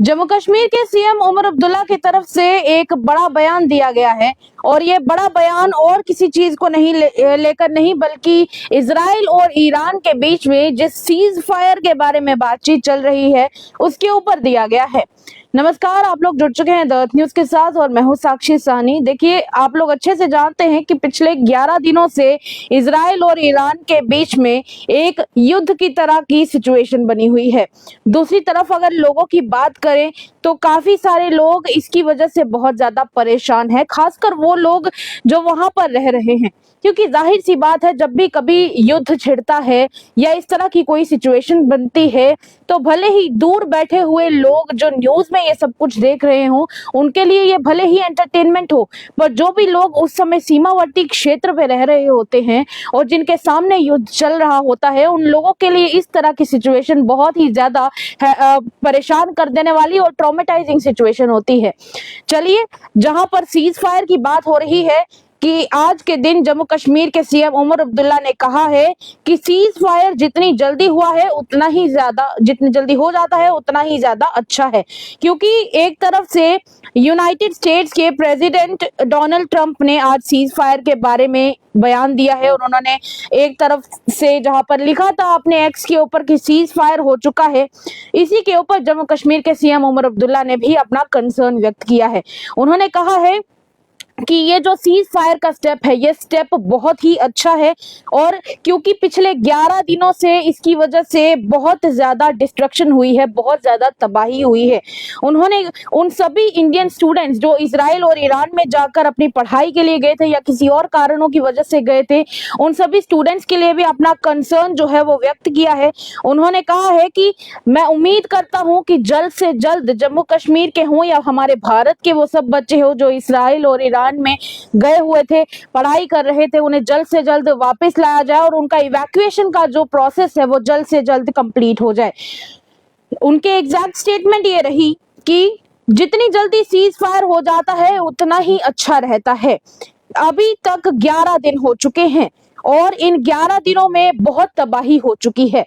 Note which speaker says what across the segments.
Speaker 1: जम्मू कश्मीर के सीएम उमर अब्दुल्ला की तरफ से एक बड़ा बयान दिया गया है और ये बड़ा बयान और किसी चीज को नहीं लेकर नहीं बल्कि इजराइल और ईरान के बीच में जिस सीज फायर के बारे में बातचीत चल रही है उसके ऊपर दिया गया है। नमस्कार, आप लोग जुड़ चुके हैं द न्यूज के साथ और मैं हूं साक्षी साहनी। देखिए, आप लोग अच्छे से जानते हैं कि पिछले 11 दिनों से इजराइल और ईरान के बीच में एक युद्ध की तरह की सिचुएशन बनी हुई है। दूसरी तरफ अगर लोगों की बात करें तो काफी सारे लोग इसकी वजह से बहुत ज्यादा परेशान हैं, खासकर वो लोग जो वहां पर रह रहे हैं, क्योंकि जाहिर सी बात है जब भी कभी युद्ध छिड़ता है या इस तरह की कोई सिचुएशन बनती है तो भले ही दूर बैठे हुए लोग जो न्यूज में ये सब कुछ देख रहे हो उनके लिए ये भले ही एंटरटेनमेंट हो, पर जो भी लोग उस समय सीमावर्ती क्षेत्र पे रह रहे होते हैं और जिनके सामने युद्ध चल रहा होता है उन लोगों के लिए इस तरह की सिचुएशन बहुत ही ज्यादा परेशान कर देने वाली और ट्रॉमेटाइजिंग सिचुएशन होती है। चलिए, जहां पर सीज फायर की बात हो रही है कि आज के दिन जम्मू कश्मीर के सीएम उमर अब्दुल्ला ने कहा है कि सीज फायर जितनी जल्दी हुआ है उतना ही ज्यादा, जितनी जल्दी हो जाता है उतना ही ज्यादा अच्छा है, क्योंकि एक तरफ से यूनाइटेड स्टेट्स के प्रेसिडेंट डोनाल्ड ट्रंप ने आज सीज फायर के बारे में बयान दिया है और उन्होंने एक तरफ से जहां पर लिखा था अपने एक्स के ऊपर कि सीज फायर हो चुका है, इसी के ऊपर जम्मू कश्मीर के सीएम उमर अब्दुल्ला ने भी अपना कंसर्न व्यक्त किया है। उन्होंने कहा है कि ये जो सीज फायर का स्टेप है ये स्टेप बहुत ही अच्छा है और क्योंकि पिछले 11 दिनों से इसकी वजह से बहुत ज्यादा डिस्ट्रक्शन हुई है, बहुत ज्यादा तबाही हुई है। उन्होंने उन सभी इंडियन स्टूडेंट्स जो इजराइल और ईरान में जाकर अपनी पढ़ाई के लिए गए थे या किसी और कारणों की वजह से गए थे, उन सभी स्टूडेंट्स के लिए भी अपना कंसर्न जो है वो व्यक्त किया है। उन्होंने कहा है कि मैं उम्मीद करता हूं कि जल्द से जल्द जम्मू कश्मीर के हों या हमारे भारत के वो सब बच्चे हो जो इसराइल और ईरान में गए हुए थे, पढ़ाई कर रहे थे, उन्हें जल्द से जल्द वापस लाया जाए और उनका इवैक्यूएशन का जो प्रोसेस है वो जल्द से जल्द कंप्लीट हो जाए। उनके एग्जैक्ट स्टेटमेंट ये रही कि जितनी जल्दी सीज फायर हो जाता है उतना ही अच्छा रहता है। अभी तक 11 दिन हो चुके हैं और इन 11 दिनों में बहुत तबाही हो चुकी है।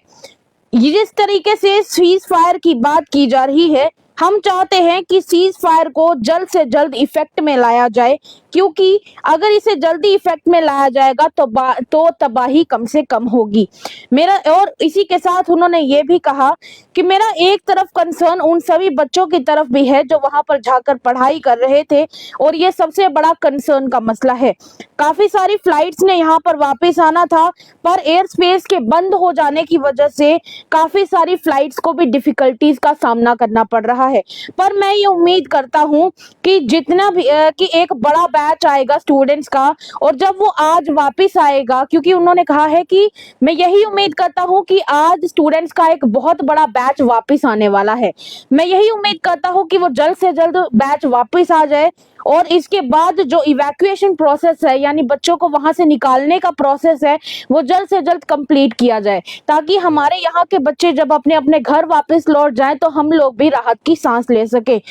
Speaker 1: जिस तरीके से सीज फायर की बात की जा रही है, हम चाहते हैं कि सीज फायर को जल्द से जल्द इफेक्ट में लाया जाए, क्योंकि अगर इसे जल्दी इफेक्ट में लाया जाएगा तो तबाही कम से कम होगी। मेरा और इसी के साथ उन्होंने ये भी कहा कि मेरा एक तरफ कंसर्न उन सभी बच्चों की तरफ भी है जो वहां पर जाकर पढ़ाई कर रहे थे और ये सबसे बड़ा कंसर्न का मसला है। काफी सारी फ्लाइट्स ने यहाँ पर वापस आना था, पर एयर स्पेस के बंद हो जाने की वजह से काफी सारी फ्लाइट्स को भी डिफिकल्टीज का सामना करना पड़ रहा है। पर मैं ये उम्मीद करता हूँ कि जितना भी कि एक बड़ा बैच आएगा स्टूडेंट्स का और जब वो आज वापस आएगा, क्योंकि उन्होंने कहा है कि मैं यही उम्मीद करता हूँ कि आज स्टूडेंट्स का एक बहुत बड़ा बैच वापस आने वाला है। मैं यही उम्मीद करता हूँ कि वो जल्द से जल्द बैच वापस आ जाए और इसके बाद जो इवैक्यूएशन प्रोसेस है यानी बच्चों को वहां से निकालने का प्रोसेस है वो जल्द से जल्द कंप्लीट किया जाए, ताकि हमारे यहाँ के बच्चे जब अपने अपने घर वापस लौट जाएं तो हम लोग भी राहत की सांस ले सके।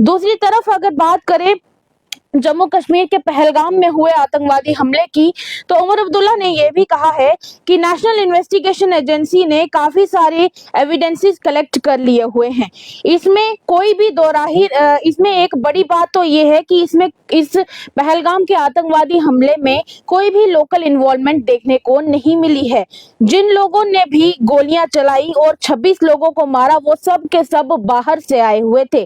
Speaker 1: दूसरी तरफ अगर बात करें जम्मू कश्मीर के पहलगाम में हुए आतंकवादी हमले की, तो उमर अब्दुल्ला ने यह भी कहा है कि नेशनल इन्वेस्टिगेशन एजेंसी ने काफी सारे एविडेंसेस कलेक्ट कर लिए हुए हैं। इसमें कोई भी दोराही इसमें एक बड़ी बात तो यह है कि इसमें इस पहलगाम के आतंकवादी हमले में कोई भी लोकल इन्वॉल्वमेंट देखने को नहीं मिली है। जिन लोगों ने भी गोलियां चलाई और 26 लोगों को मारा वो सब के सब बाहर से आए हुए थे।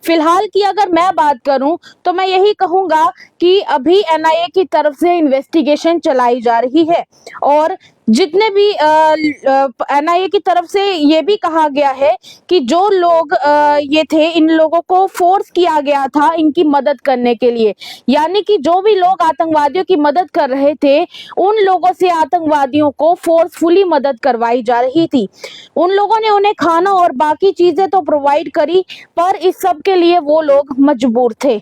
Speaker 1: फिलहाल की अगर मैं बात करूं तो मैं यही कहूंगा कि अभी एनआईए की तरफ से इन्वेस्टिगेशन चलाई जा रही है और जितने भी एनआईए की तरफ से ये भी कहा गया है कि जो लोग ये थे इन लोगों को फोर्स किया गया था इनकी मदद करने के लिए, यानी कि जो भी लोग आतंकवादियों की मदद कर रहे थे उन लोगों से आतंकवादियों को फोर्सफुली मदद करवाई जा रही थी। उन लोगों ने उन्हें खाना और बाकी चीजें तो प्रोवाइड करी, पर इस सब के लिए वो लोग मजबूर थे।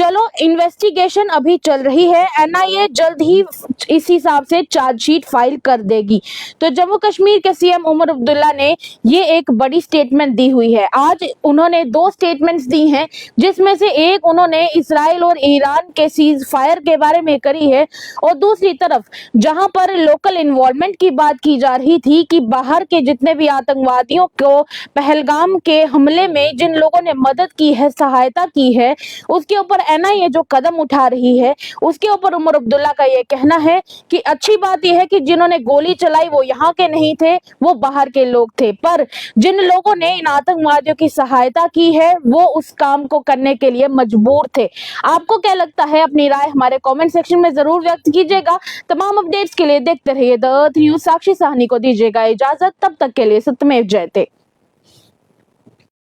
Speaker 1: चलो इन्वेस्टिगेशन अभी चल रही है, एनआईए जल्द ही इस हिसाब से चार्जशीट फाइल कर देगी। तो जम्मू कश्मीर के सीएम उमर अब्दुल्ला ने ये एक बड़ी स्टेटमेंट दी हुई है। आज उन्होंने 2 स्टेटमेंट्स दी हैं, जिसमें से एक उन्होंने इजराइल और ईरान के सीज फायर के बारे में करी है, और दूसरी तरफ जहां पर लोकल इन्वॉल्वमेंट की बात की जा रही थी कि बाहर के जितने भी आतंकवादियों को पहलगाम के हमले में जिन लोगों ने मदद की है, सहायता की है, उसके ऊपर एनआईए जो कदम उठा रही है, उसके ऊपर उमर अब्दुल्ला का ये कहना है कि अच्छी बात यह है कि जिन्होंने गोली चलाई वो यहाँ के नहीं थे, वो बाहर के लोग थे, पर जिन लोगों ने इन आतंकवादियों की सहायता की है वो उस काम को करने के लिए मजबूर थे। आपको क्या लगता है? अपनी राय हमारे कमेंट सेक्शन में जरूर व्यक्त कीजिएगा। तमाम अपडेट्स के लिए देखते रहिए द अर्थ न्यूज। साक्षी साहनी को दीजिएगा इजाजत, तब तक के लिए सत्यमेव जयते।